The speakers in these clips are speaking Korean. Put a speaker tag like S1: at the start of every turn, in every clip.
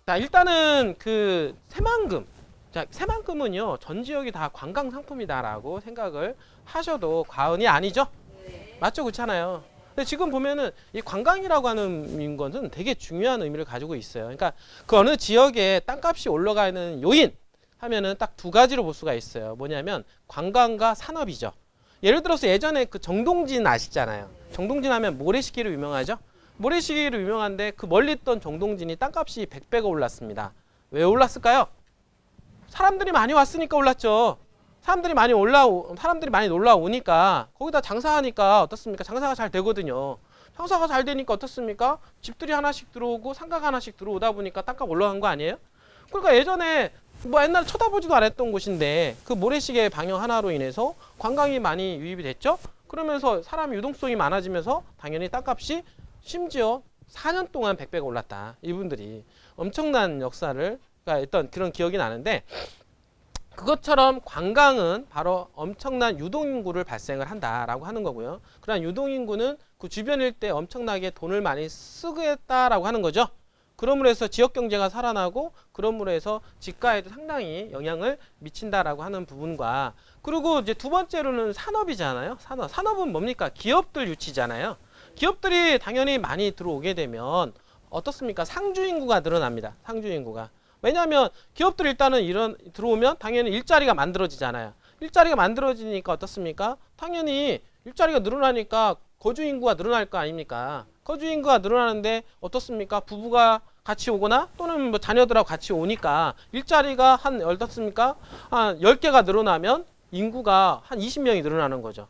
S1: 자, 일단은 그 새만금. 자, 새만금은요, 전 지역이 다 관광 상품이다라고 생각을 하셔도 과언이 아니죠? 맞죠? 그렇잖아요. 근데 지금 보면은 이 관광이라고 하는 것은 되게 중요한 의미를 가지고 있어요. 그러니까 그 어느 지역에 땅값이 올라가는 요인 하면은 딱 두 가지로 볼 수가 있어요. 뭐냐면 관광과 산업이죠. 예를 들어서 예전에 그 정동진 아시잖아요. 정동진 하면 모래시계로 유명하죠? 모래시계로 유명한데 그 멀리 있던 정동진이 땅값이 100배가 올랐습니다. 왜 올랐을까요? 사람들이 많이 왔으니까 올랐죠. 사람들이 많이 놀러 오니까 거기다 장사하니까 어떻습니까? 장사가 잘 되거든요. 장사가 잘 되니까 어떻습니까? 집들이 하나씩 들어오고 상가가 하나씩 들어오다 보니까 땅값 올라간 거 아니에요? 그러니까 예전에 뭐 옛날에 쳐다보지도 않았던 곳인데 그 모래시계 방영 하나로 인해서 관광이 많이 유입이 됐죠. 그러면서 사람 유동성이 많아지면서 당연히 땅값이 심지어 4년 동안 100배가 올랐다. 이분들이 엄청난 역사를 했던 그런 기억이 나는데, 그것처럼 관광은 바로 엄청난 유동인구를 발생을 한다라고 하는 거고요. 그러한 유동인구는 그 주변 일대에 엄청나게 돈을 많이 쓰겠다라고 하는 거죠. 그러므로 해서 지역 경제가 살아나고 그러므로 해서 집가에도 상당히 영향을 미친다라고 하는 부분과, 그리고 이제 두 번째로는 산업이잖아요. 산업은 뭡니까? 기업들 유치잖아요. 기업들이 당연히 많이 들어오게 되면 어떻습니까? 상주 인구가 늘어납니다. 상주 인구가. 왜냐하면 기업들이 일단은 들어오면 당연히 일자리가 만들어지잖아요. 일자리가 만들어지니까 어떻습니까? 당연히 일자리가 늘어나니까 거주 인구가 늘어날 거 아닙니까? 거주 인구가 늘어나는데 어떻습니까? 부부가 같이 오거나 또는 뭐 자녀들하고 같이 오니까 일자리가 한 10개가 늘어나면 인구가 한 20명이 늘어나는 거죠.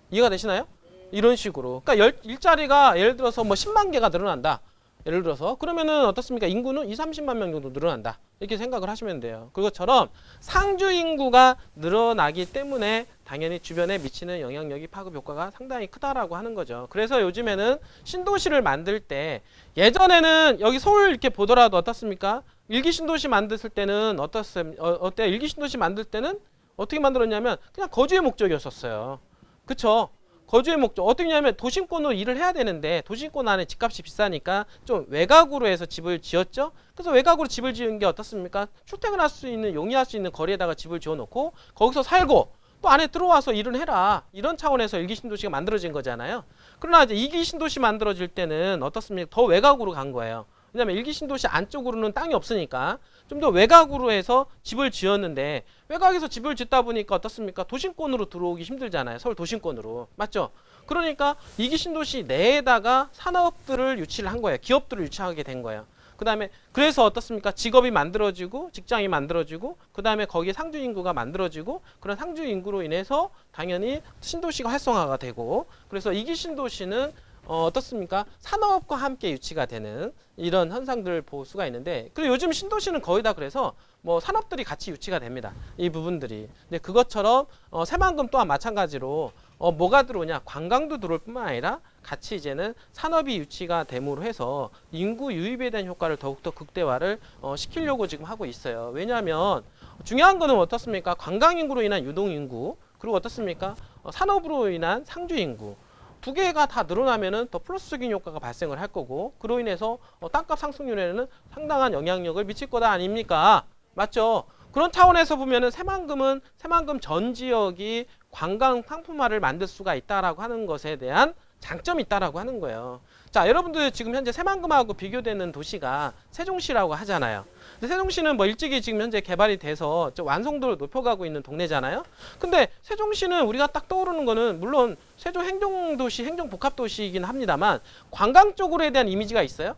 S1: 이해가 되시나요? 이런 식으로. 그러니까 일자리가 예를 들어서 뭐 10만 개가 늘어난다. 예를 들어서 그러면은 어떻습니까? 인구는 30만 명 정도 늘어난다. 이렇게 생각을 하시면 돼요. 그것처럼 상주 인구가 늘어나기 때문에 당연히 주변에 미치는 영향력이 파급 효과가 상당히 크다라고 하는 거죠. 그래서 요즘에는 신도시를 만들 때, 예전에는 여기 서울 이렇게 보더라도 어떻습니까? 일기 신도시 만들었을 때는 어때요? 일기 신도시 만들 때는 어떻게 만들었냐면 그냥 거주의 목적이었었어요. 그쵸? 거주의 목적 어떻게 하냐면 도심권으로 일을 해야 되는데 도심권 안에 집값이 비싸니까 좀 외곽으로 해서 집을 지었죠. 그래서 외곽으로 집을 지은 게 어떻습니까? 출퇴근할 수 있는, 용이할 수 있는 거리에다가 집을 지어놓고 거기서 살고 또 안에 들어와서 일을 해라, 이런 차원에서 일기 신도시가 만들어진 거잖아요. 그러나 이제 이기 신도시 만들어질 때는 어떻습니까? 더 외곽으로 간 거예요. 왜냐하면 일기 신도시 안쪽으로는 땅이 없으니까 좀 더 외곽으로 해서 집을 지었는데, 외곽에서 집을 짓다 보니까 어떻습니까? 도심권으로 들어오기 힘들잖아요. 서울 도심권으로. 맞죠? 그러니까 이기 신도시 내에다가 산업들을 유치를 한 거예요. 기업들을 유치하게 된 거예요. 그 다음에 그래서 어떻습니까? 직업이 만들어지고 직장이 만들어지고 그 다음에 거기에 상주 인구가 만들어지고, 그런 상주 인구로 인해서 당연히 신도시가 활성화가 되고, 그래서 이기 신도시는 어떻습니까? 산업과 함께 유치가 되는 이런 현상들을 볼 수가 있는데, 그리고 요즘 신도시는 거의 다 그래서 뭐 산업들이 같이 유치가 됩니다. 이 부분들이. 근데 그것처럼 새만금 또한 마찬가지로 뭐가 들어오냐? 관광도 들어올 뿐만 아니라 같이 이제는 산업이 유치가 됨으로 해서 인구 유입에 대한 효과를 더욱더 극대화를 시키려고 지금 하고 있어요. 왜냐하면 중요한 거는 어떻습니까? 관광 인구로 인한 유동 인구, 그리고 어떻습니까? 산업으로 인한 상주 인구. 두 개가 다 늘어나면은 더 플러스적인 효과가 발생을 할 거고, 그로 인해서 땅값 상승률에는 상당한 영향력을 미칠 거다 아닙니까? 맞죠? 그런 차원에서 보면은 새만금 전 지역이 관광 상품화를 만들 수가 있다라고 하는 것에 대한 장점이 있다라고 하는 거예요. 자, 여러분들 지금 현재 새만금하고 비교되는 도시가 세종시라고 하잖아요. 근데 세종시는 뭐 일찍이 지금 현재 개발이 돼서 좀 완성도를 높여가고 있는 동네잖아요. 근데 세종시는 우리가 딱 떠오르는 거는 물론 세종 행정도시, 행정복합도시이긴 합니다만 관광 쪽으로에 대한 이미지가 있어요?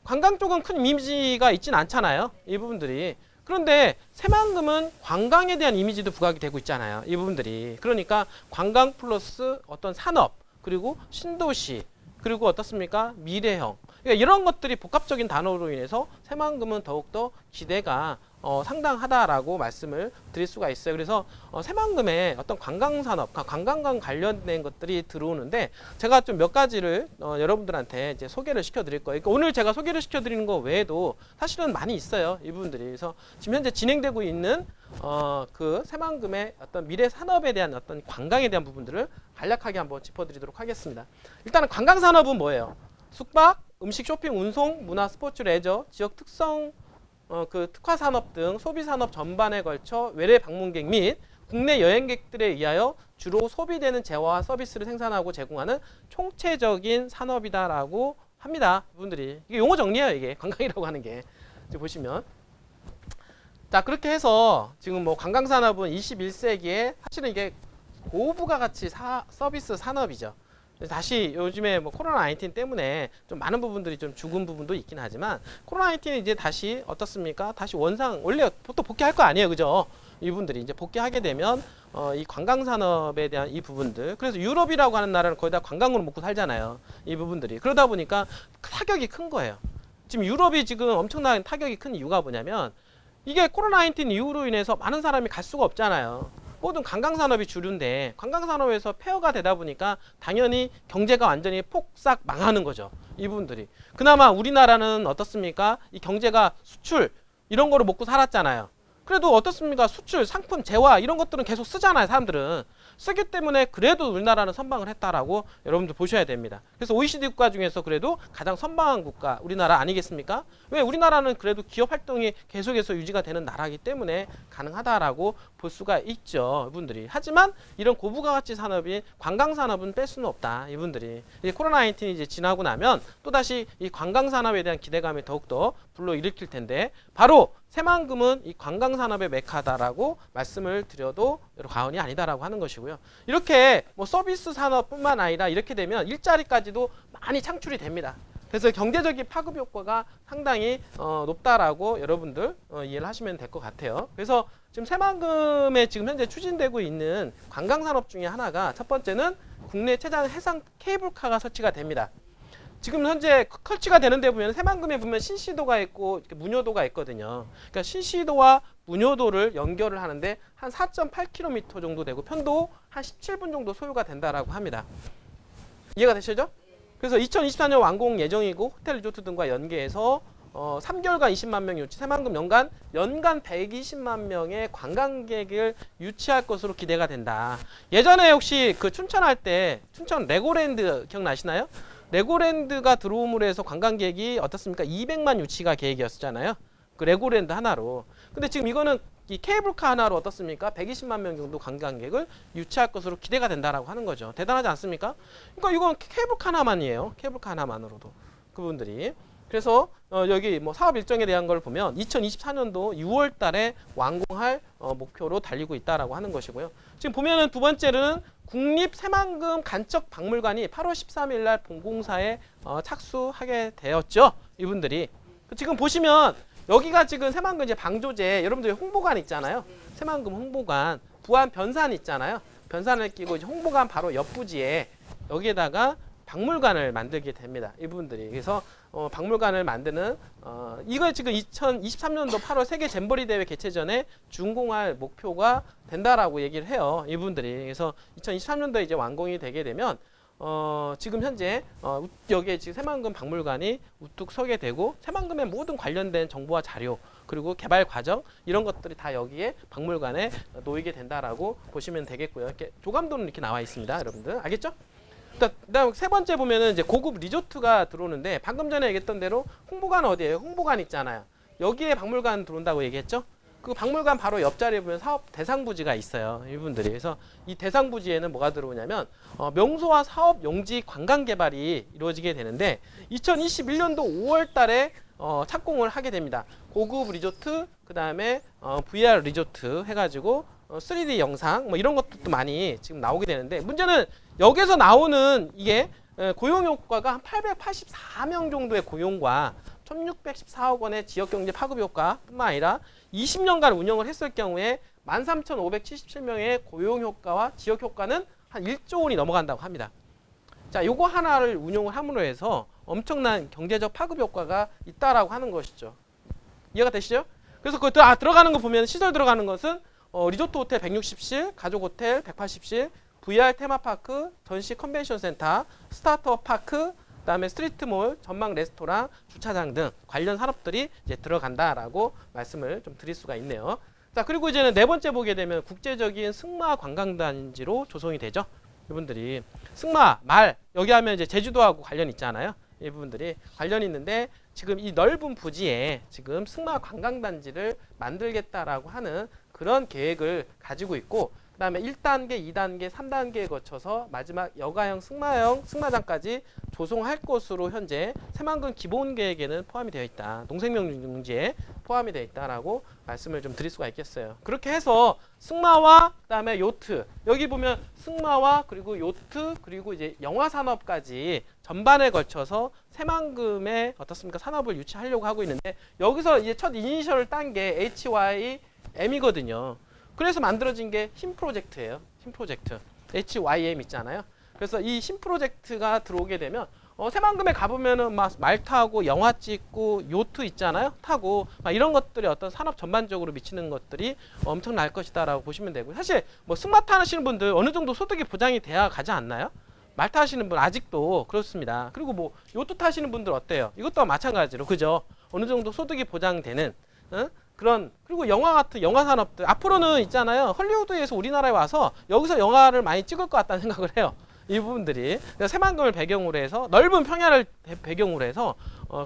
S1: 관광 쪽은 큰 이미지가 있진 않잖아요. 이 부분들이. 그런데 새만금은 관광에 대한 이미지도 부각이 되고 있잖아요. 이 부분들이. 그러니까 관광 플러스 어떤 산업, 그리고 신도시, 그리고 어떻습니까? 미래형. 그러니까 이런 것들이 복합적인 단어로 인해서 새만금은 더욱더 기대가 상당하다라고 말씀을 드릴 수가 있어요. 그래서 새만금에 어떤 관광산업, 관광과 관련된 것들이 들어오는데, 제가 좀 몇 가지를 여러분들한테 이제 소개를 시켜드릴 거예요. 그러니까 오늘 제가 소개를 시켜드리는 거 외에도 사실은 많이 있어요. 이 부분들이. 그래서 지금 현재 진행되고 있는 그 새만금의 어떤 미래 산업에 대한 어떤 관광에 대한 부분들을 간략하게 한번 짚어드리도록 하겠습니다. 일단은 관광산업은 뭐예요? 숙박, 음식, 쇼핑, 운송, 문화, 스포츠, 레저, 지역 특성 그 특화 산업 등 소비 산업 전반에 걸쳐 외래 방문객 및 국내 여행객들에 의하여 주로 소비되는 재화와 서비스를 생산하고 제공하는 총체적인 산업이다라고 합니다. 이분들이 이게 용어 정리예요. 이게 관광이라고 하는 게 지금 보시면 자 그렇게 해서 지금 뭐 관광 산업은 21세기에 사실은 이게 고부가 가치 서비스 산업이죠. 다시 요즘에 뭐 코로나 19 때문에 좀 많은 부분들이 좀 죽은 부분도 있긴 하지만 코로나 19는 이제 다시 어떻습니까? 다시 원상 원래 보통 복귀할 거 아니에요, 그죠? 이분들이 이제 복귀하게 되면 이 관광 산업에 대한 이 부분들 그래서 유럽이라고 하는 나라는 거의 다 관광으로 먹고 살잖아요. 이 부분들이 그러다 보니까 타격이 큰 거예요. 지금 유럽이 지금 엄청난 타격이 큰 이유가 뭐냐면 이게 코로나 19 이후로 인해서 많은 사람이 갈 수가 없잖아요. 모든 관광산업이 주류인데 관광산업에서 폐허가 되다 보니까 당연히 경제가 완전히 폭삭 망하는 거죠. 이분들이. 그나마 우리나라는 어떻습니까? 이 경제가 수출 이런 거를 먹고 살았잖아요. 그래도 어떻습니까? 수출, 상품, 재화 이런 것들은 계속 쓰잖아요. 사람들은. 쓰기 때문에 그래도 우리나라는 선방을 했다라고 여러분들 보셔야 됩니다. 그래서 OECD 국가 중에서 그래도 가장 선방한 국가 우리나라 아니겠습니까? 왜 우리나라는 그래도 기업 활동이 계속해서 유지가 되는 나라이기 때문에 가능하다라고 볼 수가 있죠. 이분들이. 하지만 이런 고부가가치 산업인 관광 산업은 뺄 수는 없다. 이분들이. 이제 코로나 19이 이제 지나고 나면 또다시 이 관광 산업에 대한 기대감이 더욱더 불러일으킬 텐데 바로 새만금은 이 관광 산업의 메카다라고 말씀을 드려도 과언이 아니다라고 하는 것이고요. 이렇게 뭐 서비스 산업뿐만 아니라 이렇게 되면 일자리까지도 많이 창출이 됩니다. 그래서 경제적인 파급 효과가 상당히 높다라고 여러분들 이해를 하시면 될 것 같아요. 그래서 지금 새만금에 지금 현재 추진되고 있는 관광 산업 중에 하나가 첫 번째는 국내 최장 해상 케이블카가 설치가 됩니다. 지금 현재 설치가 되는데 보면 새만금에 보면 신시도가 있고 문효도가 있거든요. 그러니까 신시도와 문효도를 연결을 하는데 한 4.8km 정도 되고 편도 한 17분 정도 소요가 된다라고 합니다. 이해가 되시죠? 그래서 2024년 완공 예정이고 호텔 리조트 등과 연계해서 3개월간 20만 명 유치, 새만금 연간 120만 명의 관광객을 유치할 것으로 기대가 된다. 예전에 혹시 그 춘천할 때 춘천 레고랜드 기억나시나요? 레고랜드가 들어옴으로 해서 관광객이 어떻습니까? 200만 유치가 계획이었잖아요. 그 레고랜드 하나로. 근데 지금 이거는 이 케이블카 하나로 어떻습니까? 120만 명 정도 관광객을 유치할 것으로 기대가 된다라고 하는 거죠. 대단하지 않습니까? 그러니까 이건 케이블카 하나만이에요. 케이블카 하나만으로도. 그분들이. 그래서 여기 뭐 사업 일정에 대한 걸 보면 2024년도 6월 달에 완공할 목표로 달리고 있다라고 하는 것이고요. 지금 보면은 두 번째는 국립 새만금 간척 박물관이 8월 13일 날 본공사에 착수하게 되었죠. 이분들이. 지금 보시면 여기가 지금 새만금 이제 방조제 여러분들 홍보관 있잖아요. 새만금 홍보관 부안 변산 있잖아요. 변산을 끼고 이제 홍보관 바로 옆 부지에 여기에다가 박물관을 만들게 됩니다. 이분들이. 그래서 박물관을 만드는 이거 지금 2023년도 8월 세계 잼버리 대회 개최 전에 준공할 목표가 된다라고 얘기를 해요. 이분들이. 그래서 2023년도에 이제 완공이 되게 되면 지금 현재 여기에 지금 새만금 박물관이 우뚝 서게 되고 새만금의 모든 관련된 정보와 자료 그리고 개발 과정 이런 것들이 다 여기에 박물관에 놓이게 된다라고 보시면 되겠고요. 이렇게 조감도는 이렇게 나와 있습니다. 여러분들 알겠죠? 그다음 세 번째 보면은 이제 고급 리조트가 들어오는데 방금 전에 얘기했던 대로 홍보관 어디예요? 홍보관 있잖아요. 여기에 박물관 들어온다고 얘기했죠? 그 박물관 바로 옆자리에 보면 사업 대상 부지가 있어요. 이분들이. 그래서 이 대상 부지에는 뭐가 들어오냐면 명소와 사업 용지 관광 개발이 이루어지게 되는데 2021년도 5월 달에 착공을 하게 됩니다. 고급 리조트, 그다음에 VR 리조트 해 가지고 3D 영상 뭐 이런 것도 많이 지금 나오게 되는데 문제는 여기서 나오는 이게 고용 효과가 한 884명 정도의 고용과 1614억 원의 지역경제 파급 효과뿐만 아니라 20년간 운영을 했을 경우에 13,577명의 고용 효과와 지역 효과는 한 1조 원이 넘어간다고 합니다. 자, 요거 하나를 운용을 함으로 해서 엄청난 경제적 파급 효과가 있다라고 하는 것이죠. 이해가 되시죠? 그래서 그 들어가는 거 보면 시설 들어가는 것은 리조트 호텔 160실, 가족 호텔 180실, VR 테마파크, 전시 컨벤션 센터, 스타트업 파크, 그다음에 스트리트몰, 전망 레스토랑, 주차장 등 관련 산업들이 이제 들어간다라고 말씀을 좀 드릴 수가 있네요. 자, 그리고 이제는 네 번째 보게 되면 국제적인 승마 관광단지로 조성이 되죠. 이분들이 승마, 말 여기 하면 이제 제주도하고 관련 있잖아요. 이 부분들이 관련이 있는데 지금 이 넓은 부지에 지금 승마 관광단지를 만들겠다라고 하는 그런 계획을 가지고 있고 그 다음에 1단계, 2단계, 3단계에 거쳐서 마지막 여가형 승마형 승마장까지 조성할 것으로 현재 새만금 기본 계획에는 포함이 되어 있다. 농생명용지에 포함이 되어 있다라고 말씀을 좀 드릴 수가 있겠어요. 그렇게 해서 승마와 그다음에 요트 여기 보면 승마와 그리고 요트 그리고 이제 영화 산업까지 전반에 걸쳐서 새만금의 어떻습니까 산업을 유치하려고 하고 있는데 여기서 이제 첫 이니셜을 딴 게 HYM이거든요. 그래서 만들어진 게 힘 프로젝트예요. 힘 프로젝트. HYM 있잖아요. 그래서 이 힘 프로젝트가 들어오게 되면 새만금에 가보면은 막 말 타고 영화 찍고 요트 있잖아요. 타고 막 이런 것들이 어떤 산업 전반적으로 미치는 것들이 엄청날 것이다라고 보시면 되고 사실 뭐 승마 타시는 분들 어느 정도 소득이 보장이 돼야 가지 않나요? 말 타시는 분 아직도 그렇습니다. 그리고 뭐 요트 타시는 분들 어때요? 이것도 마찬가지로 그죠? 어느 정도 소득이 보장되는 그런 그리고 영화 같은 영화 산업들 앞으로는 있잖아요. 헐리우드에서 우리나라에 와서 여기서 영화를 많이 찍을 것 같다는 생각을 해요. 이 부분들이 새만금을 배경으로 해서 넓은 평야를 배경으로 해서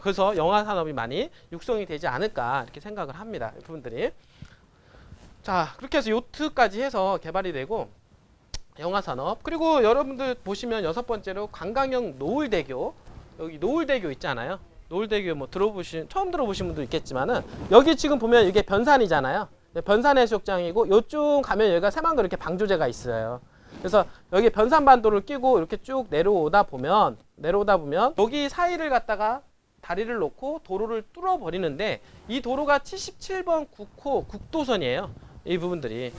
S1: 그래서 영화 산업이 많이 육성이 되지 않을까 이렇게 생각을 합니다. 이 부분들이 자 그렇게 해서 요트까지 해서 개발이 되고 영화 산업 그리고 여러분들 보시면 6번째로 관광형 노을대교 여기 노을대교 있잖아요. 노을대교 뭐 처음 들어보신 분도 있겠지만은 여기 지금 보면 이게 변산이잖아요. 변산해수욕장이고 요쪽 가면 여기가 새만금 이렇게 방조제가 있어요. 그래서 여기 변산반도를 끼고 이렇게 쭉 내려오다 보면 여기 사이를 갖다가 다리를 놓고 도로를 뚫어 버리는데 이 도로가 77번 9호 국도선이에요. 이 부분들이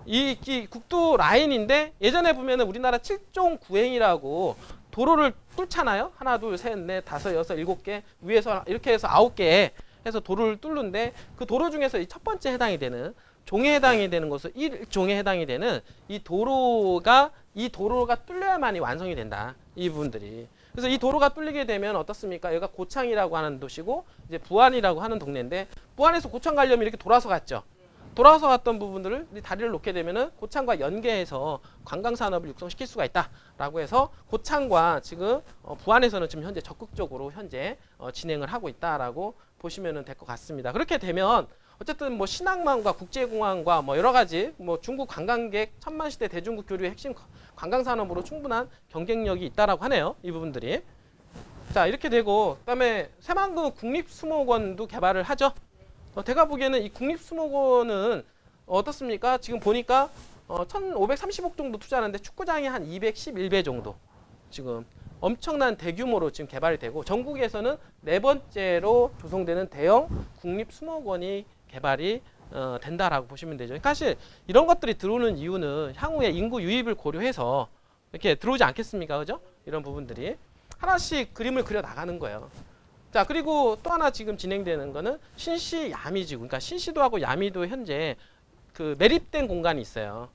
S1: 이 국도 라인인데 예전에 보면은 우리나라 7종 구행이라고 도로를 뚫잖아요. 하나, 둘, 셋, 넷, 다섯, 여섯, 일곱 개 위에서 이렇게 해서 9개 해서 도로를 뚫는데 그 도로 중에서 이 첫 번째 해당이 되는 종에 해당이 되는 것은 1종에 해당이 되는 이 도로가 뚫려야만이 완성이 된다. 이 부분들이. 그래서 이 도로가 뚫리게 되면 어떻습니까? 여기가 고창이라고 하는 도시고 이제 부안이라고 하는 동네인데 부안에서 고창 가려면 이렇게 돌아서 갔죠. 돌아서 갔던 부분들을 다리를 놓게 되면은 고창과 연계해서 관광 산업을 육성시킬 수가 있다라고 해서 고창과 지금 부안에서는 지금 현재 적극적으로 현재 진행을 하고 있다라고 보시면 될 것 같습니다. 그렇게 되면 어쨌든 뭐 신항만과 국제공항과 뭐 여러 가지 뭐 중국 관광객 천만시대 대중국 교류의 핵심 관광 산업으로 충분한 경쟁력이 있다라고 하네요. 이 부분들이. 자 이렇게 되고 그다음에 새만금 국립수목원도 개발을 하죠. 제가 보기에는 이 국립수목원은 어떻습니까? 지금 보니까 1530억 정도 투자하는데 축구장이 한 211배 정도 지금 엄청난 대규모로 지금 개발이 되고 전국에서는 4번째로 조성되는 대형 국립수목원이 개발이 된다라고 보시면 되죠. 사실 이런 것들이 들어오는 이유는 향후에 인구 유입을 고려해서 이렇게 들어오지 않겠습니까? 그죠? 이런 부분들이 하나씩 그림을 그려 나가는 거예요. 자 그리고 또 하나 지금 진행되는 거는 신시 야미지구 그러니까 신시도하고 야미도 현재 그 매립된 공간이 있어요.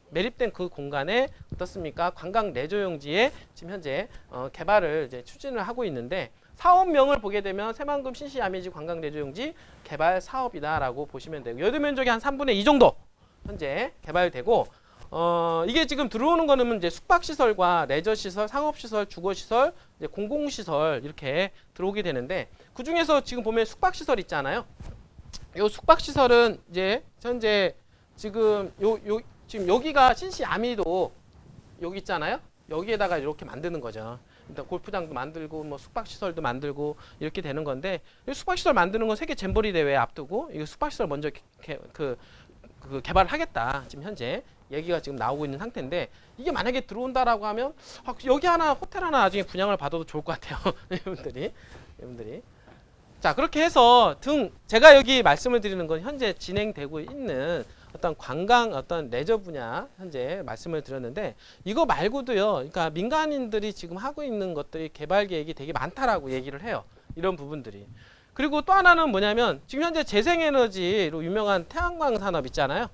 S1: 매립된 그 공간에 어떻습니까? 관광 레저용지에 지금 현재 개발을 이제 추진을 하고 있는데 사업명을 보게 되면 새만금 신시 야미지 관광 레저용지 개발 사업이다라고 보시면 되고 여도 면적이 한 3분의 2 정도 현재 개발되고 이게 지금 들어오는 거는 이제 숙박시설과 레저시설, 상업시설, 주거시설, 이제 공공시설 이렇게 들어오게 되는데 그 중에서 지금 보면 숙박시설 있잖아요. 요 숙박시설은 이제 현재 지금 지금 여기가 신시 아미도 여기 있잖아요. 여기에다가 이렇게 만드는 거죠. 일단 골프장도 만들고 뭐 숙박시설도 만들고 이렇게 되는 건데 숙박시설 만드는 건 세계 잼버리 대회 앞두고 이거 숙박시설 먼저 그 개발을 하겠다. 지금 현재 얘기가 지금 나오고 있는 상태인데 이게 만약에 들어온다라고 하면 여기 하나 호텔 하나 나중에 분양을 받아도 좋을 것 같아요. 여러분들이. 자 그렇게 해서 제가 여기 말씀을 드리는 건 현재 진행되고 있는 어떤 관광 어떤 레저 분야 현재 말씀을 드렸는데 이거 말고도요. 그러니까 민간인들이 지금 하고 있는 것들이 개발 계획이 되게 많다라고 얘기를 해요. 이런 부분들이. 그리고 또 하나는 뭐냐면 지금 현재 재생에너지로 유명한 태양광 산업 있잖아요.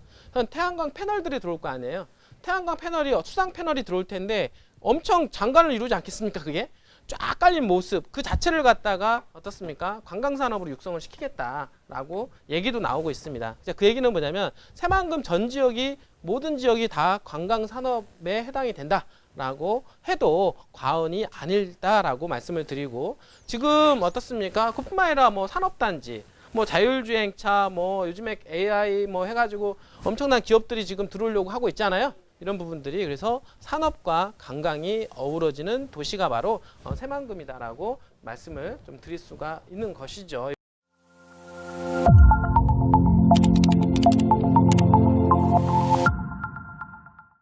S1: 태양광 패널들이 들어올 거 아니에요. 태양광 패널이 수상 패널이 들어올 텐데 엄청 장관을 이루지 않겠습니까? 그게 쫙 깔린 모습 그 자체를 갖다가 어떻습니까? 관광산업으로 육성을 시키겠다라고 얘기도 나오고 있습니다. 그 얘기는 뭐냐면 새만금 전 지역이 모든 지역이 다 관광산업에 해당이 된다라고 해도 과언이 아닐다라고 말씀을 드리고 지금 어떻습니까? 그뿐만 아니라 뭐 산업단지 뭐 자율주행차 뭐 요즘에 AI 뭐 해가지고 엄청난 기업들이 지금 들어오려고 하고 있잖아요. 이런 부분들이 그래서 산업과 관광이 어우러지는 도시가 바로 새만금이다라고 말씀을 좀 드릴 수가 있는 것이죠.